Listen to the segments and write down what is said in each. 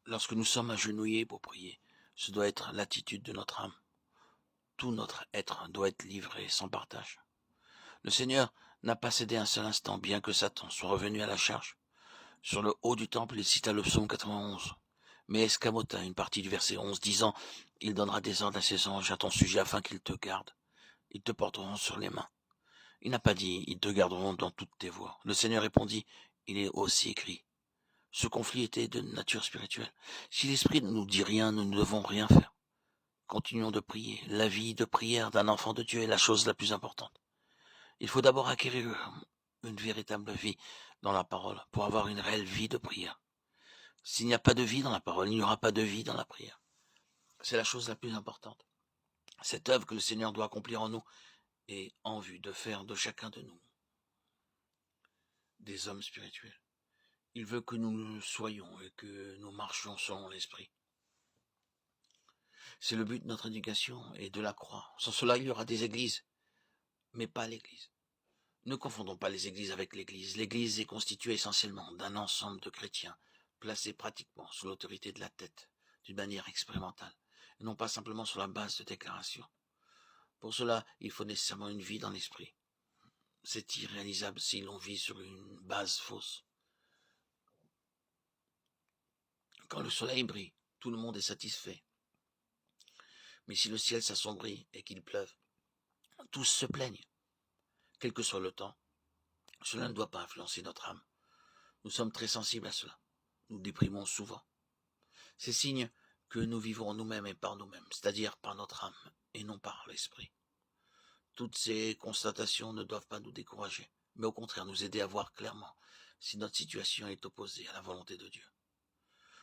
Lorsque nous sommes agenouillés pour prier, ce doit être l'attitude de notre âme. Tout notre être doit être livré sans partage. Le Seigneur n'a pas cédé un seul instant, bien que Satan soit revenu à la charge. Sur le haut du temple, il cita le psaume 91, mais escamota une partie du verset 11, disant « Il donnera des ordres à ses anges à ton sujet afin qu'ils te gardent. Ils te porteront sur les mains. » Il n'a pas dit « Ils te garderont dans toutes tes voies ». Le Seigneur répondit « Il est aussi écrit ». Ce conflit était de nature spirituelle. Si l'Esprit ne nous dit rien, nous ne devons rien faire. Continuons de prier. La vie de prière d'un enfant de Dieu est la chose la plus importante. Il faut d'abord acquérir une véritable vie dans la parole pour avoir une réelle vie de prière. S'il n'y a pas de vie dans la parole, il n'y aura pas de vie dans la prière. C'est la chose la plus importante. Cette œuvre que le Seigneur doit accomplir en nous est en vue de faire de chacun de nous des hommes spirituels. Il veut que nous le soyons et que nous marchions selon l'Esprit. C'est le but de notre éducation et de la croix. Sans cela, il y aura des églises, mais pas l'Église. Ne confondons pas les églises avec l'Église. L'Église est constituée essentiellement d'un ensemble de chrétiens placés pratiquement sous l'autorité de la tête, d'une manière expérimentale, et non pas simplement sur la base de déclarations. Pour cela, il faut nécessairement une vie dans l'esprit. C'est irréalisable si l'on vit sur une base fausse. Quand le soleil brille, tout le monde est satisfait. Mais si le ciel s'assombrit et qu'il pleuve, tous se plaignent. Quel que soit le temps, cela ne doit pas influencer notre âme. Nous sommes très sensibles à cela. Nous déprimons souvent. C'est signe que nous vivons nous-mêmes et par nous-mêmes, c'est-à-dire par notre âme et non par l'esprit. Toutes ces constatations ne doivent pas nous décourager, mais au contraire nous aider à voir clairement si notre situation est opposée à la volonté de Dieu.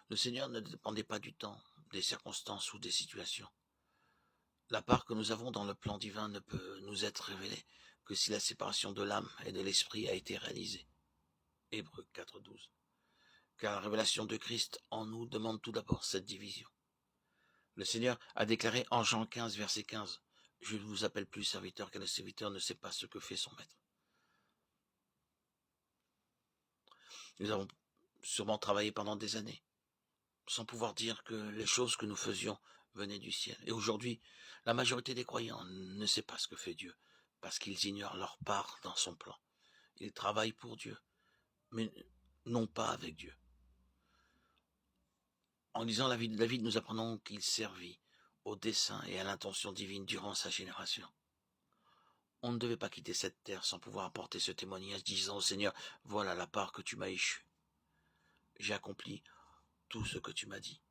Le Seigneur ne dépendait pas du temps, des circonstances ou des situations. La part que nous avons dans le plan divin ne peut nous être révélée que si la séparation de l'âme et de l'esprit a été réalisée. Hébreux 4.12. Car la révélation de Christ en nous demande tout d'abord cette division. Le Seigneur a déclaré en Jean 15, verset 15, « Je ne vous appelle plus serviteur, car le serviteur ne sait pas ce que fait son maître. » Nous avons sûrement travaillé pendant des années, sans pouvoir dire que les choses que nous faisions venaient du ciel. Et aujourd'hui, la majorité des croyants ne sait pas ce que fait Dieu, parce qu'ils ignorent leur part dans son plan. Ils travaillent pour Dieu, mais non pas avec Dieu. En lisant la vie de David, nous apprenons qu'il servit au dessein et à l'intention divine durant sa génération. On ne devait pas quitter cette terre sans pouvoir apporter ce témoignage, disant au Seigneur, voilà la part que tu m'as échue. J'ai accompli tout ce que tu m'as dit.